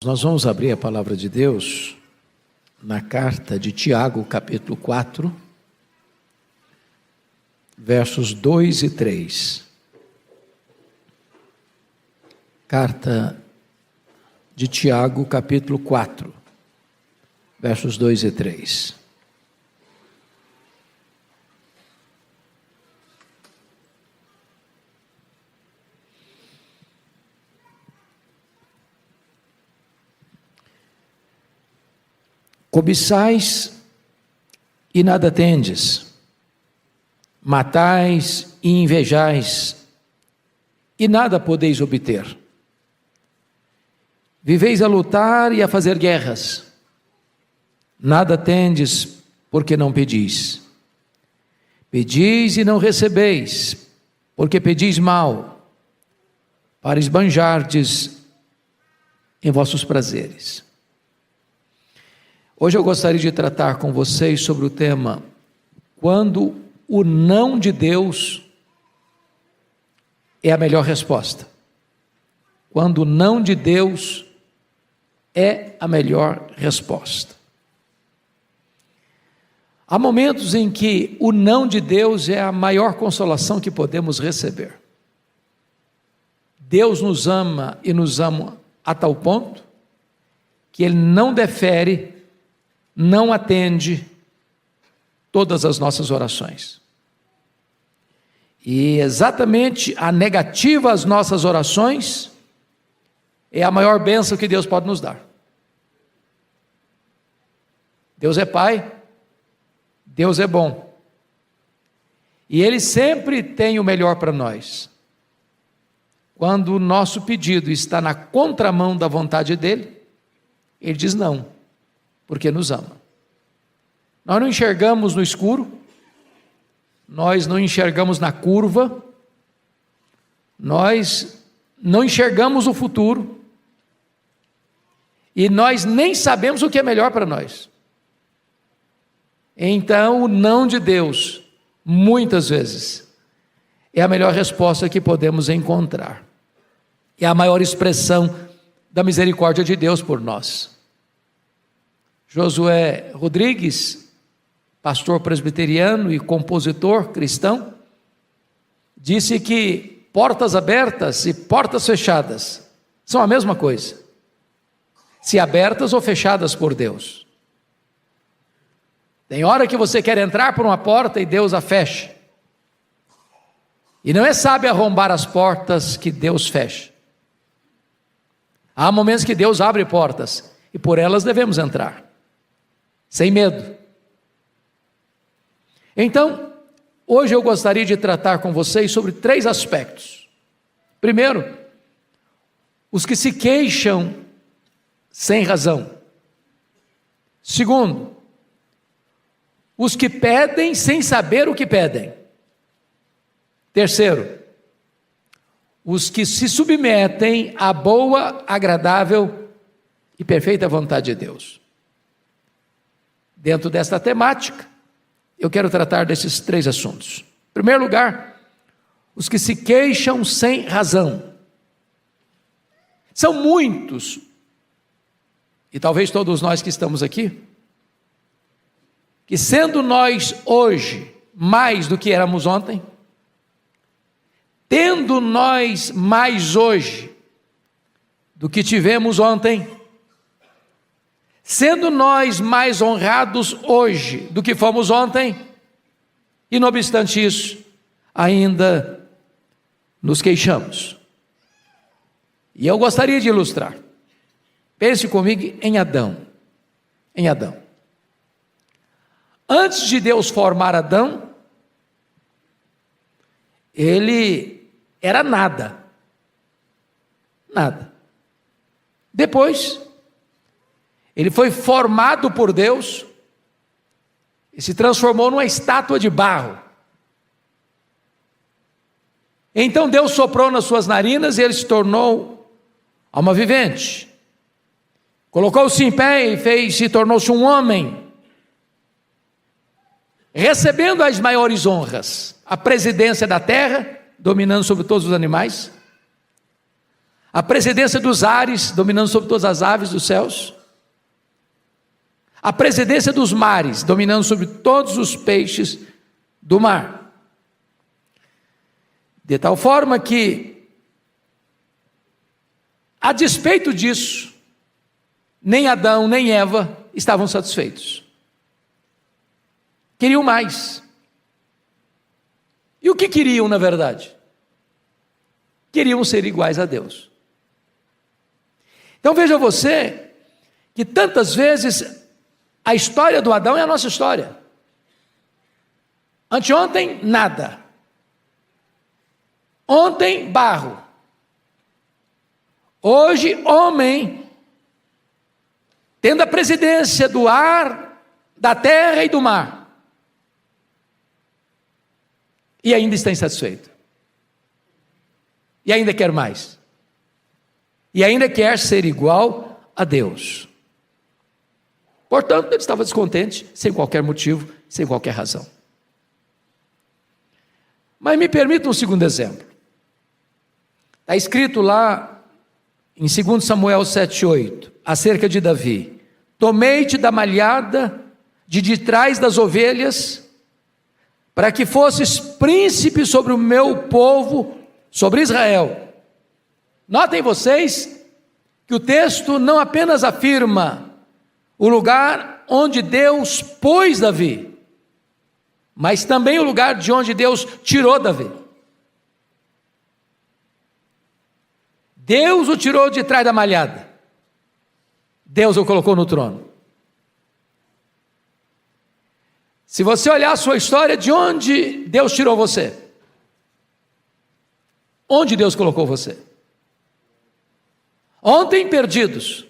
Nós vamos abrir a palavra de Deus na carta de Tiago, capítulo 4, versos 2 e 3. Carta de Tiago, capítulo 4, versos 2 e 3. Cobiçais e nada tendes, matais e invejais, e nada podeis obter. Viveis a lutar e a fazer guerras, nada tendes, porque não pedis. Pedis e não recebeis, porque pedis mal, para esbanjardes em vossos prazeres. Hoje eu gostaria de tratar com vocês sobre o tema: quando o não de Deus é a melhor resposta. Quando o não de Deus é a melhor resposta. Há momentos em que o não de Deus é a maior consolação que podemos receber. Deus nos ama e nos ama a tal ponto que Ele não defere, não atende todas as nossas orações. E exatamente a negativa às nossas orações é a maior bênção que Deus pode nos dar. Deus é Pai, Deus é bom, e Ele sempre tem o melhor para nós. Quando o nosso pedido está na contramão da vontade dEle, Ele diz não, porque nos ama. Nós não enxergamos no escuro, nós não enxergamos na curva, nós não enxergamos o futuro, e nós nem sabemos o que é melhor para nós. Então, o não de Deus, muitas vezes, é a melhor resposta que podemos encontrar. É a maior expressão da misericórdia de Deus por nós. Josué Rodrigues, pastor presbiteriano e compositor cristão, disse que portas abertas e portas fechadas são a mesma coisa, se abertas ou fechadas por Deus. Tem hora que você quer entrar por uma porta e Deus a fecha, e não é sábio arrombar as portas que Deus fecha. Há momentos que Deus abre portas e por elas devemos entrar sem medo. Então, hoje eu gostaria de tratar com vocês sobre 3 aspectos. Primeiro, os que se queixam sem razão. Segundo, os que pedem sem saber o que pedem. Terceiro, os que se submetem à boa, agradável e perfeita vontade de Deus. Dentro desta temática, eu quero tratar desses 3 assuntos. Em primeiro lugar, os que se queixam sem razão. São muitos, e talvez todos nós que estamos aqui, que sendo nós hoje mais do que éramos ontem, tendo nós mais hoje do que tivemos ontem, sendo nós mais honrados hoje do que fomos ontem, e não obstante isso, ainda nos queixamos. E eu gostaria de ilustrar. Pense comigo em Adão. Em Adão. Antes de Deus formar Adão, ele era nada. Nada. Depois, ele foi formado por Deus e se transformou numa estátua de barro. Então Deus soprou nas suas narinas e ele se tornou alma vivente. Colocou-se em pé e se tornou-se um homem, recebendo as maiores honras, a presidência da terra, dominando sobre todos os animais, a presidência dos ares, dominando sobre todas as aves dos céus, a presidência dos mares, dominando sobre todos os peixes do mar. De tal forma que, a despeito disso, nem Adão nem Eva estavam satisfeitos. Queriam mais. E o que queriam, na verdade? Queriam ser iguais a Deus. Então veja você, que tantas vezes a história do Adão é a nossa história. Anteontem, nada. Ontem, barro. Hoje, homem, tendo a presidência do ar, da terra e do mar. E ainda está insatisfeito. E ainda quer mais. E ainda quer ser igual a Deus. Portanto, ele estava descontente, sem qualquer motivo, sem qualquer razão. Mas me permita um segundo exemplo. Está escrito lá em 2 Samuel 7,8, acerca de Davi: tomei-te da malhada de trás das ovelhas, para que fosses príncipe sobre o meu povo, sobre Israel. Notem vocês que o texto não apenas afirma o lugar onde Deus pôs Davi, mas também o lugar de onde Deus tirou Davi. Deus o tirou de trás da malhada, Deus o colocou no trono. Se você olhar a sua história, de onde Deus tirou você? Onde Deus colocou você? Ontem, perdidos,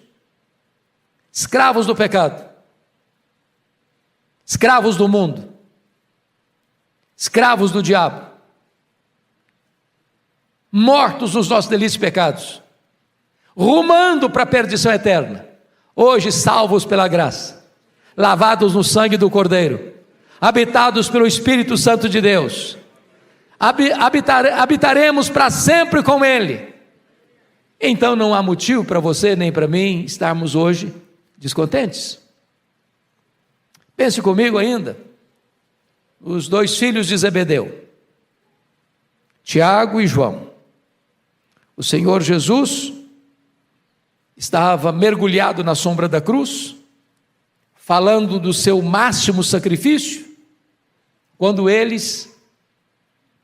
escravos do pecado, escravos do mundo, escravos do diabo, mortos nos nossos delitos e pecados, rumando para a perdição eterna. Hoje, salvos pela graça, lavados no sangue do Cordeiro, habitados pelo Espírito Santo de Deus, habitaremos para sempre com Ele. Então não há motivo para você nem para mim estarmos hoje descontentes. Pense comigo ainda, os dois filhos de Zebedeu, Tiago e João. O Senhor Jesus estava mergulhado na sombra da cruz, falando do seu máximo sacrifício, quando eles,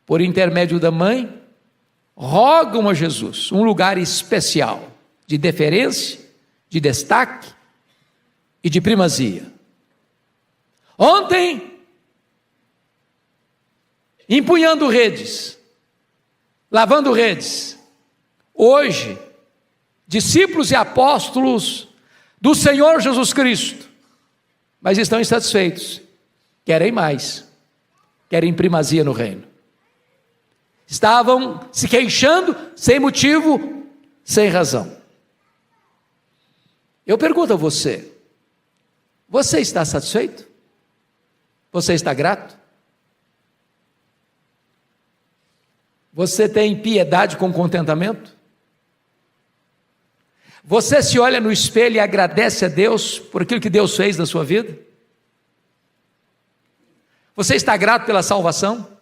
por intermédio da mãe, rogam a Jesus um lugar especial, de deferência, de destaque e de primazia. Ontem, empunhando redes, lavando redes. Hoje, discípulos e apóstolos do Senhor Jesus Cristo, mas estão insatisfeitos, querem mais, querem primazia no reino. Estavam se queixando sem motivo, sem razão. Eu pergunto a você, você está satisfeito? Você está grato? Você tem piedade com contentamento? Você se olha no espelho e agradece a Deus por aquilo que Deus fez na sua vida? Você está grato pela salvação?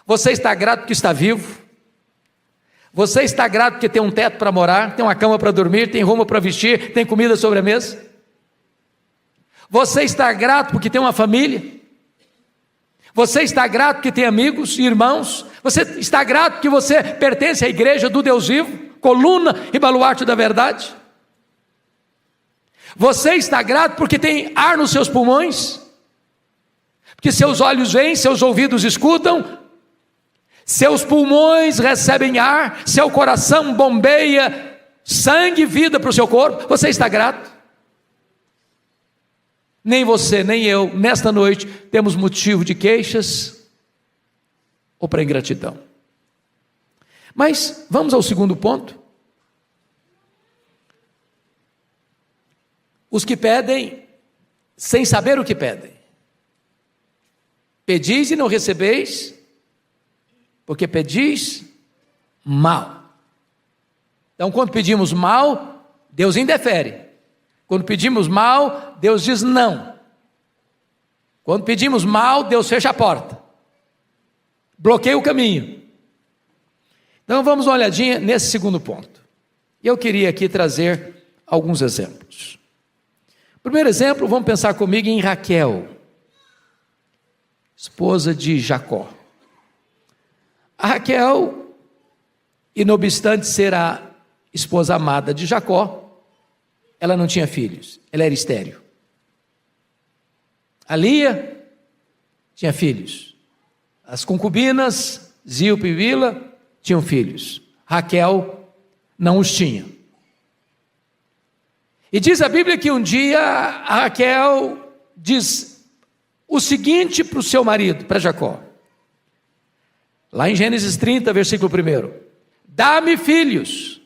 Você está grato porque está vivo? Você está grato porque tem um teto para morar, tem uma cama para dormir, tem roupa para vestir, tem comida sobre a mesa? Você está grato porque tem uma família? Você está grato porque tem amigos e irmãos? Você está grato porque você pertence à igreja do Deus vivo, coluna e baluarte da verdade? Você está grato porque tem ar nos seus pulmões? Porque seus olhos veem, seus ouvidos escutam, seus pulmões recebem ar, seu coração bombeia sangue e vida para o seu corpo? Você está grato? Nem você, nem eu, nesta noite, temos motivo de queixas ou para ingratidão. Mas vamos ao segundo ponto. Os que pedem sem saber o que pedem. Pedis e não recebeis, porque pedis mal, Então, quando pedimos mal, Deus indefere. Quando pedimos mal, Deus diz não. Quando pedimos mal, Deus fecha a porta, bloqueia o caminho. Então vamos uma olhadinha nesse segundo ponto. E eu queria aqui trazer alguns exemplos. Primeiro exemplo, vamos pensar comigo em Raquel, esposa de Jacó. A Raquel, e não obstante ser a esposa amada de Jacó, ela não tinha filhos, ela era estéril. A Lia tinha filhos. As concubinas, Zilpa e Bila, tinham filhos. Raquel não os tinha. E diz a Bíblia que um dia a Raquel diz o seguinte para o seu marido, para Jacó. Lá em Gênesis 30, versículo 1. Dá-me filhos,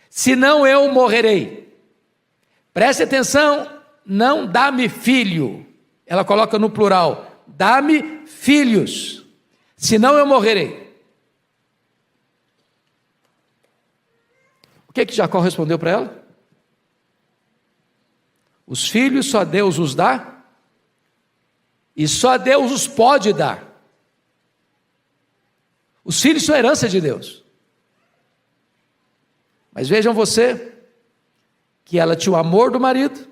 senão eu morrerei. Preste atenção, não dá-me filho. Ela coloca no plural, dá-me filhos, senão eu morrerei. O que Jacó respondeu para ela? Os filhos só Deus os dá, e só Deus os pode dar. Os filhos são herança de Deus. Mas vejam você, que ela tinha o amor do marido,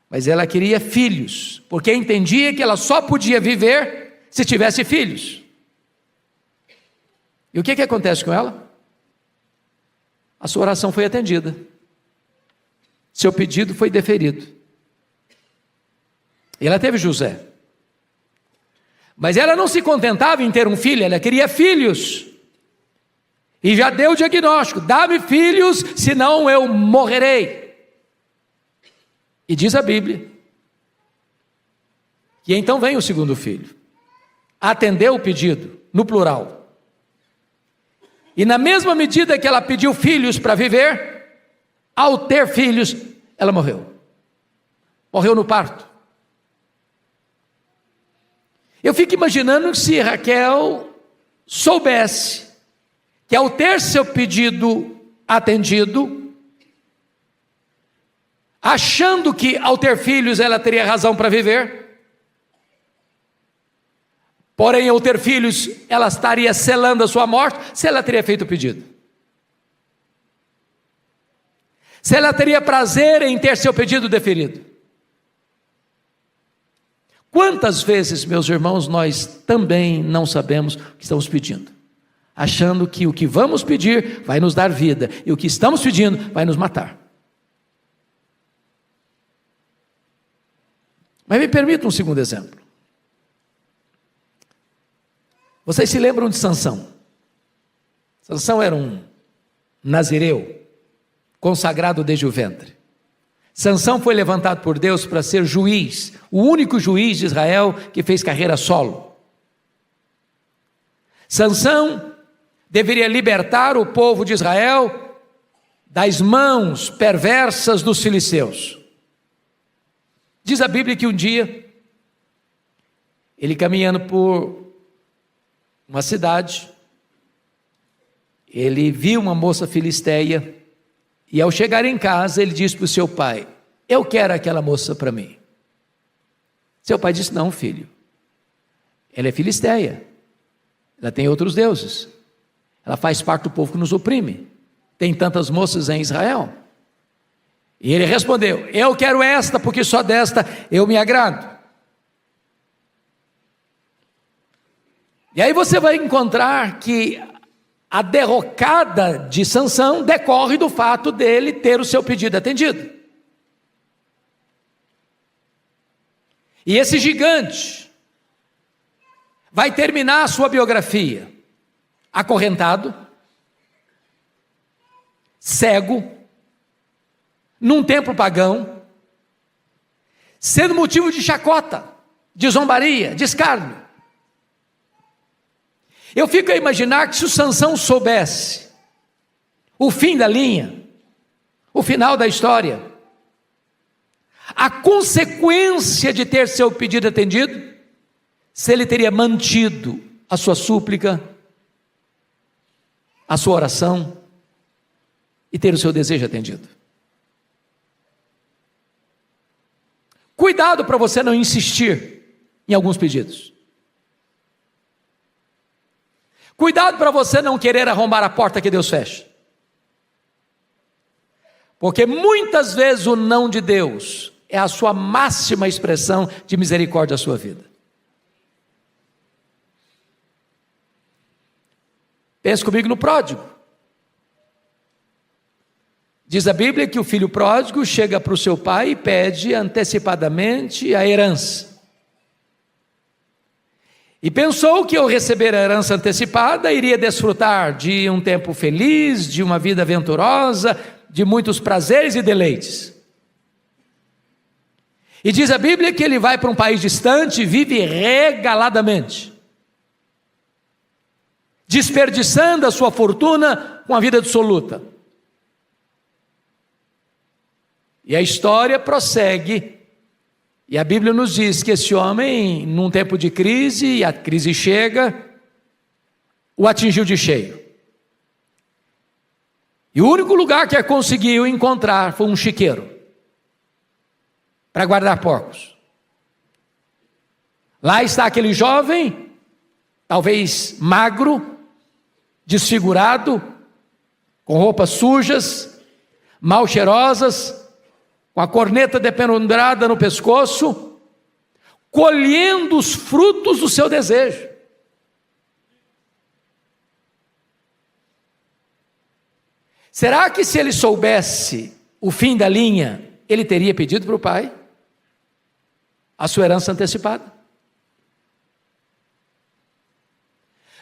mas ela queria filhos, porque entendia que ela só podia viver se tivesse filhos. E o que acontece com ela? A sua oração foi atendida, seu pedido foi deferido, e ela teve José. Mas ela não se contentava em ter um filho, ela queria filhos, e já deu o diagnóstico: dá-me filhos, senão eu morrerei. E diz a Bíblia que então vem o segundo filho, atendeu o pedido, no plural, e na mesma medida que ela pediu filhos para viver, ao ter filhos, ela morreu no parto. Eu fico imaginando se Raquel soubesse que ao ter seu pedido atendido, achando que ao ter filhos ela teria razão para viver, porém ao ter filhos ela estaria selando a sua morte, se ela teria feito o pedido, se ela teria prazer em ter seu pedido deferido. Quantas vezes, meus irmãos, nós também não sabemos o que estamos pedindo, achando que o que vamos pedir vai nos dar vida, e o que estamos pedindo vai nos matar. Mas me permita um segundo exemplo. Vocês se lembram de Sansão? Sansão era um nazireu, consagrado desde o ventre. Sansão foi levantado por Deus para ser juiz, o único juiz de Israel que fez carreira solo. Sansão deveria libertar o povo de Israel das mãos perversas dos filisteus. Diz a Bíblia que um dia, ele caminhando por uma cidade, ele viu uma moça filisteia, e ao chegar em casa, ele disse para o seu pai: eu quero aquela moça para mim. Seu pai disse: não, filho, ela é filisteia, ela tem outros deuses, ela faz parte do povo que nos oprime, tem tantas moças em Israel. E ele respondeu: eu quero esta, porque só desta eu me agrado. E aí você vai encontrar que a derrocada de Sansão decorre do fato dele ter o seu pedido atendido. E esse gigante vai terminar a sua biografia acorrentado, cego, num templo pagão, sendo motivo de chacota, de zombaria, de escárnio. Eu fico a imaginar que se o Sansão soubesse o fim da linha, o final da história, a consequência de ter seu pedido atendido, se ele teria mantido a sua súplica, a sua oração, e ter o seu desejo atendido. Cuidado para você não insistir em alguns pedidos. Cuidado para você não querer arrombar a porta que Deus fecha. Porque muitas vezes o não de Deus é a sua máxima expressão de misericórdia à sua vida. Pense comigo no pródigo. Diz a Bíblia que o filho pródigo chega para o seu pai e pede antecipadamente a herança. E pensou que ao receber a herança antecipada, iria desfrutar de um tempo feliz, de uma vida aventurosa, de muitos prazeres e deleites. E diz a Bíblia que ele vai para um país distante e vive regaladamente, desperdiçando a sua fortuna com a vida dissoluta. E a história prossegue, e a Bíblia nos diz que esse homem, num tempo de crise, e a crise chega, o atingiu de cheio. E o único lugar que conseguiu encontrar foi um chiqueiro, para guardar porcos. Lá está aquele jovem, talvez magro, desfigurado, com roupas sujas, mal cheirosas, com a corneta dependurada no pescoço, colhendo os frutos do seu desejo. Será que se ele soubesse o fim da linha, ele teria pedido para o pai a sua herança antecipada?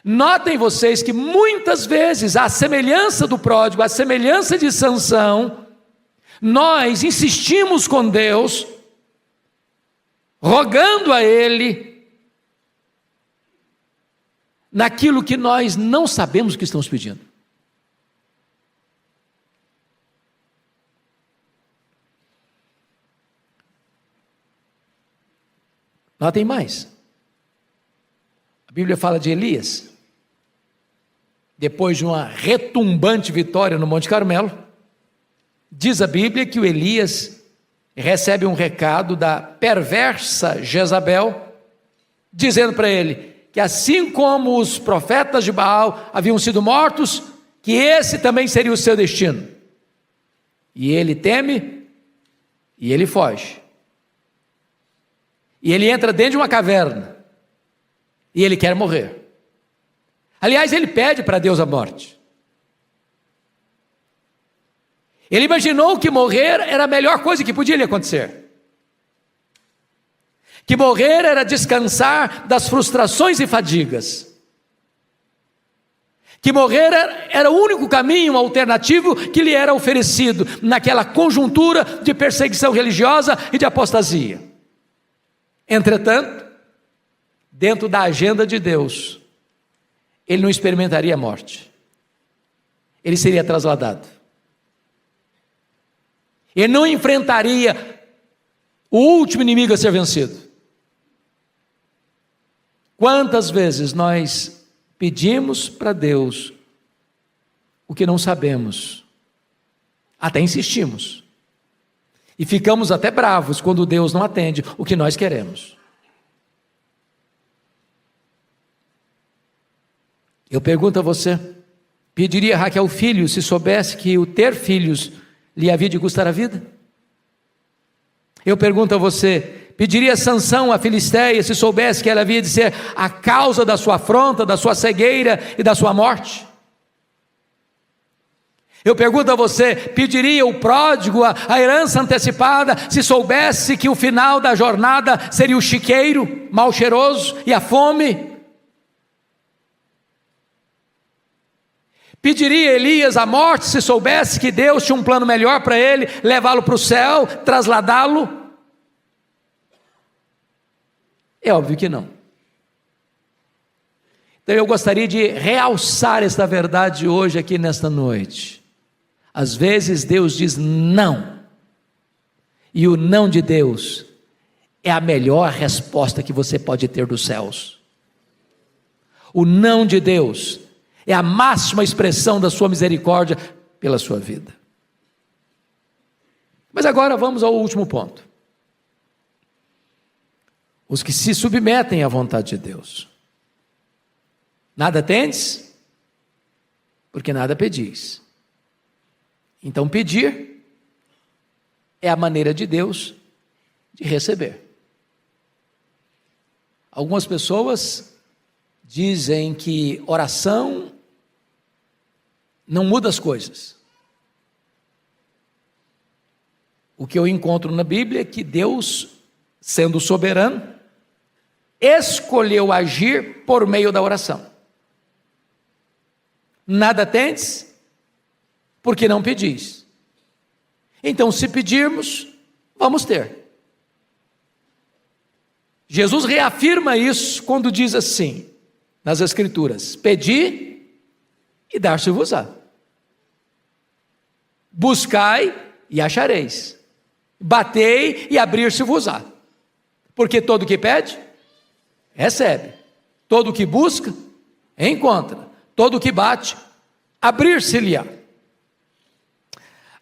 Notem vocês que muitas vezes, à semelhança do pródigo, à semelhança de Sansão, nós insistimos com Deus, rogando a Ele, naquilo que nós não sabemos que estamos pedindo. Notem mais. A Bíblia fala de Elias, depois de uma retumbante vitória no Monte Carmelo. Diz a Bíblia que o Elias recebe um recado da perversa Jezabel, dizendo para ele que assim como os profetas de Baal haviam sido mortos, que esse também seria o seu destino. E ele teme, e ele foge. E ele entra dentro de uma caverna, e ele quer morrer. Aliás, ele pede para Deus a morte. Ele imaginou que morrer era a melhor coisa que podia lhe acontecer. Que morrer era descansar das frustrações e fadigas. Que morrer era o único caminho alternativo que lhe era oferecido naquela conjuntura de perseguição religiosa e de apostasia. Entretanto, dentro da agenda de Deus, ele não experimentaria a morte. Ele seria trasladado. Ele não enfrentaria o último inimigo a ser vencido. Quantas vezes nós pedimos para Deus o que não sabemos, até insistimos, e ficamos até bravos quando Deus não atende o que nós queremos. Eu pergunto a você, pediria Raquel filho se soubesse que o ter filhos lhe havia de custar a vida? Eu pergunto a você, pediria Sansão a Filisteia se soubesse que ela havia de ser a causa da sua afronta, da sua cegueira e da sua morte? Eu pergunto a você, pediria o pródigo a herança antecipada se soubesse que o final da jornada seria o chiqueiro mal cheiroso e a fome? Pediria Elias a morte se soubesse que Deus tinha um plano melhor para ele, levá-lo para o céu, trasladá-lo? É óbvio que não. Então eu gostaria de realçar esta verdade hoje aqui nesta noite. Às vezes Deus diz não, e o não de Deus é a melhor resposta que você pode ter dos céus. O não de Deus é a máxima expressão da sua misericórdia pela sua vida. Mas agora vamos ao último ponto. Os que se submetem à vontade de Deus. Nada tendes, porque nada pedis. Então pedir é a maneira de Deus de receber. Algumas pessoas dizem que oração não muda as coisas. O que eu encontro na Bíblia é que Deus, sendo soberano, escolheu agir por meio da oração. Nada tendes, porque não pedis. Então, se pedirmos, vamos ter. Jesus reafirma isso quando diz assim, nas Escrituras: pedi e dar-se-vos-á. Buscai e achareis. Batei e abrir-se-vos-á. Porque todo o que pede, recebe. Todo o que busca, encontra. Todo o que bate, abrir-se-lhe-á.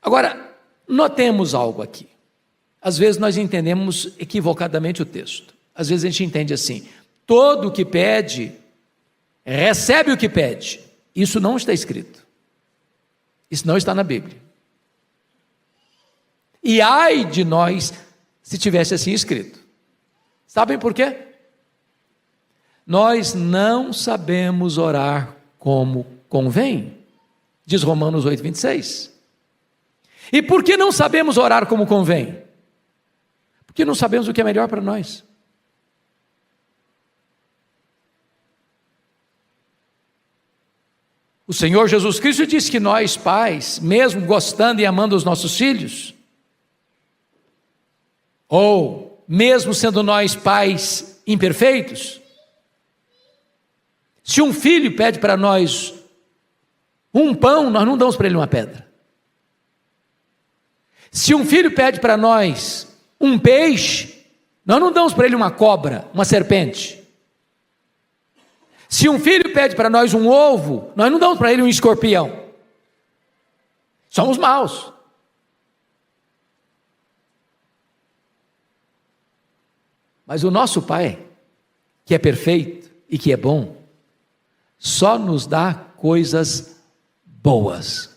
Agora, notemos algo aqui. Às vezes nós entendemos equivocadamente o texto. Às vezes a gente entende assim: todo o que pede, recebe o que pede. Isso não está escrito. Isso não está na Bíblia. E ai de nós se tivesse assim escrito. Sabem por quê? Nós não sabemos orar como convém, diz Romanos 8:26. E por que não sabemos orar como convém? Porque não sabemos o que é melhor para nós. O Senhor Jesus Cristo disse que nós, pais, mesmo gostando e amando os nossos filhos, ou mesmo sendo nós pais imperfeitos, se um filho pede para nós um pão, nós não damos para ele uma pedra. Se um filho pede para nós um peixe, nós não damos para ele uma cobra, uma serpente. Se um filho pede para nós um ovo, nós não damos para ele um escorpião. Somos maus. Mas o nosso Pai, que é perfeito e que é bom, só nos dá coisas boas.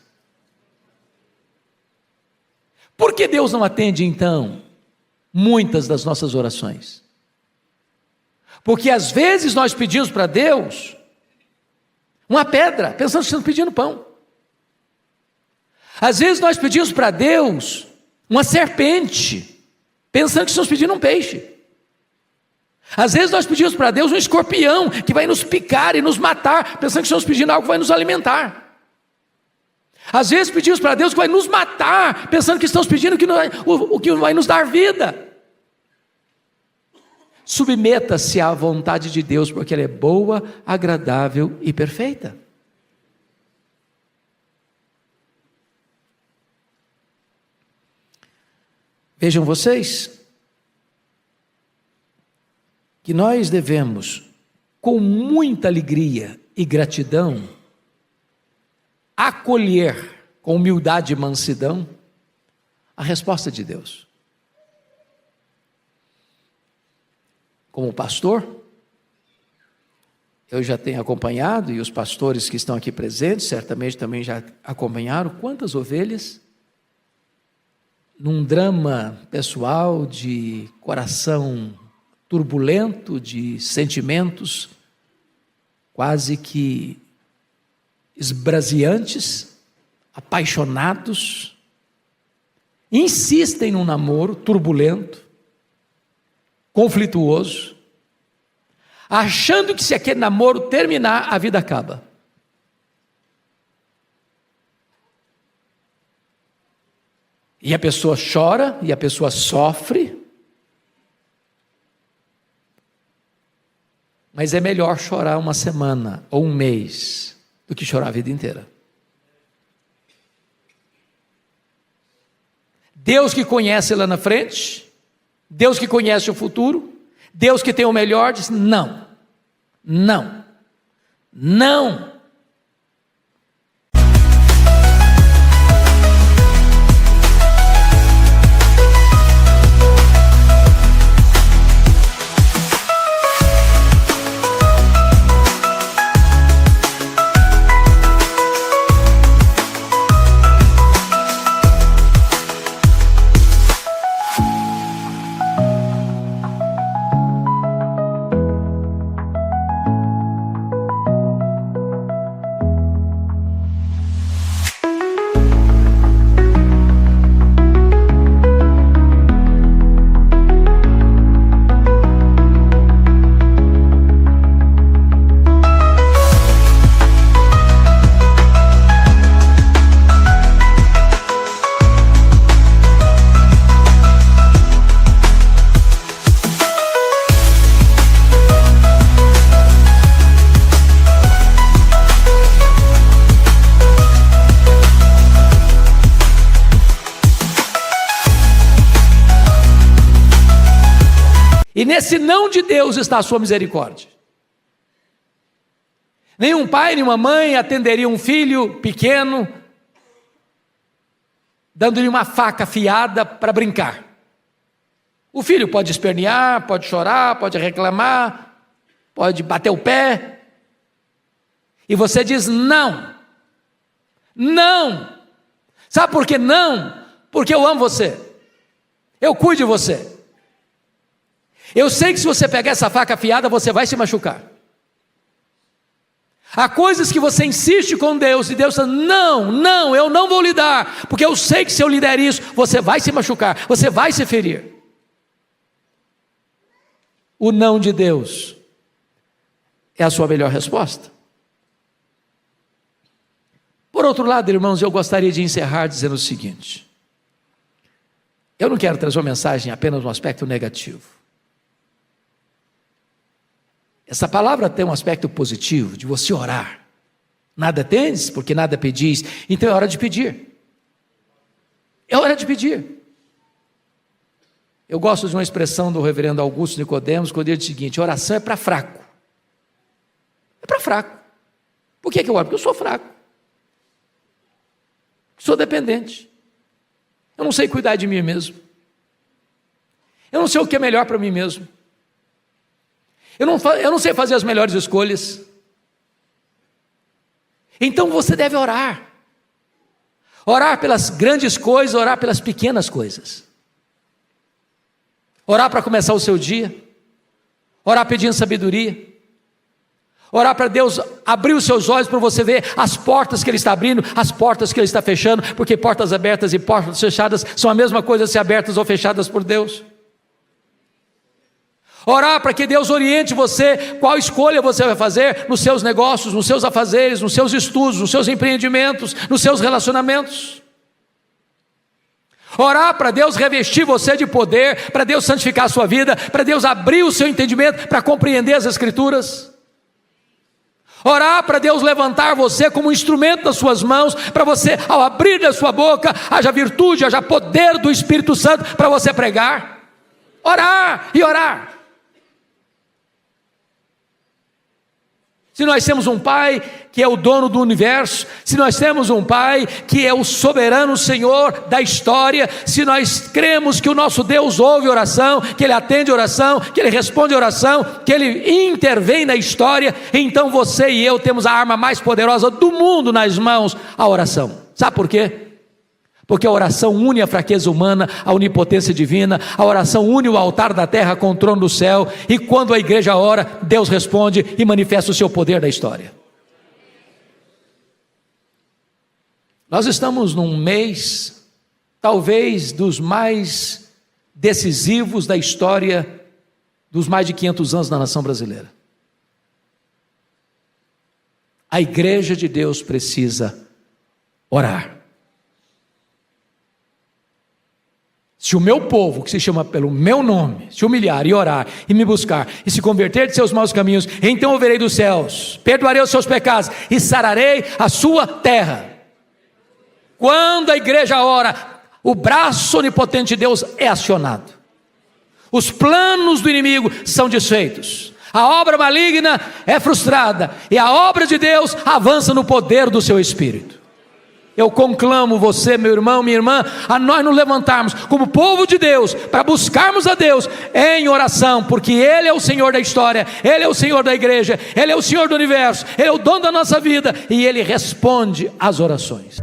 Por que Deus não atende, então, muitas das nossas orações? Porque às vezes nós pedimos para Deus uma pedra, pensando que estamos pedindo pão. Às vezes nós pedimos para Deus uma serpente, pensando que estamos pedindo um peixe. Às vezes nós pedimos para Deus um escorpião que vai nos picar e nos matar, pensando que estamos pedindo algo que vai nos alimentar. Às vezes pedimos para Deus que vai nos matar, pensando que estamos pedindo o que vai nos dar vida. Submeta-se à vontade de Deus, porque ela é boa, agradável e perfeita. Vejam vocês, que nós devemos, com muita alegria e gratidão, acolher com humildade e mansidão a resposta de Deus. Como pastor, eu já tenho acompanhado, e os pastores que estão aqui presentes certamente também já acompanharam, quantas ovelhas, num drama pessoal de coração turbulento, de sentimentos quase que esbraseantes, apaixonados, insistem num namoro turbulento, conflituoso, achando que se aquele namoro terminar, a vida acaba. E a pessoa chora, e a pessoa sofre, mas é melhor chorar uma semana ou um mês do que chorar a vida inteira. Deus que conhece lá na frente, Deus que conhece o futuro, Deus que tem o melhor, diz: não, não, não. nesse não de Deus está a sua misericórdia. Nenhum pai, nenhuma mãe atenderia um filho pequeno, dando-lhe uma faca afiada para brincar. O filho pode espernear, pode chorar, pode reclamar, pode bater o pé, e você diz não, não. Sabe por que não? Porque eu amo você, eu cuido de você. Eu sei que se você pegar essa faca afiada, você vai se machucar. Há coisas que você insiste com Deus, e Deus diz, não, eu não vou lhe dar, porque eu sei que se eu lhe der isso, você vai se machucar, você vai se ferir. O não de Deus é a sua melhor resposta. Por outro lado, irmãos, eu gostaria de encerrar dizendo o seguinte: eu não quero trazer uma mensagem apenas no aspecto negativo. Essa palavra tem um aspecto positivo, de você orar. Nada tendes, porque nada pedis, então é hora de pedir. É hora de pedir. Eu gosto de uma expressão do reverendo Augusto Nicodemos, quando ele diz o seguinte: oração é para fraco. É para fraco. Por que eu oro? Porque eu sou fraco. Sou dependente. Eu não sei cuidar de mim mesmo. Eu não sei o que é melhor para mim mesmo. Eu não sei fazer as melhores escolhas. Então você deve orar. Orar pelas grandes coisas, orar pelas pequenas coisas. Orar para começar o seu dia. Orar pedindo sabedoria. Orar para Deus abrir os seus olhos para você ver as portas que Ele está abrindo, as portas que Ele está fechando, porque portas abertas e portas fechadas são a mesma coisa se abertas ou fechadas por Deus. Orar para que Deus oriente você, qual escolha você vai fazer nos seus negócios, nos seus afazeres, nos seus estudos, nos seus empreendimentos, nos seus relacionamentos. Orar para Deus revestir você de poder, para Deus santificar a sua vida, para Deus abrir o seu entendimento, para compreender as Escrituras. Orar para Deus levantar você como um instrumento nas suas mãos, para você, ao abrir da sua boca, haja virtude, haja poder do Espírito Santo para você pregar. Orar e orar. Se nós temos um Pai que é o dono do universo, se nós temos um Pai que é o soberano Senhor da história, se nós cremos que o nosso Deus ouve oração, que Ele atende oração, que Ele responde oração, que Ele intervém na história, então você e eu temos a arma mais poderosa do mundo nas mãos, a oração. Sabe por quê? Porque a oração une a fraqueza humana, a onipotência divina, a oração une o altar da terra com o trono do céu, e quando a igreja ora, Deus responde e manifesta o seu poder na história. Nós estamos num mês, talvez dos mais decisivos da história dos mais de 500 anos da nação brasileira. A igreja de Deus precisa orar. Se o meu povo, que se chama pelo meu nome, se humilhar e orar e me buscar e se converter de seus maus caminhos, então eu verei dos céus, perdoarei os seus pecados e sararei a sua terra. Quando a igreja ora, o braço onipotente de Deus é acionado. Os planos do inimigo são desfeitos. A obra maligna é frustrada e a obra de Deus avança no poder do seu Espírito. Eu conclamo você, meu irmão, minha irmã, a nós nos levantarmos como povo de Deus, para buscarmos a Deus em oração, porque Ele é o Senhor da história, Ele é o Senhor da igreja, Ele é o Senhor do universo, Ele é o dono da nossa vida, e Ele responde às orações.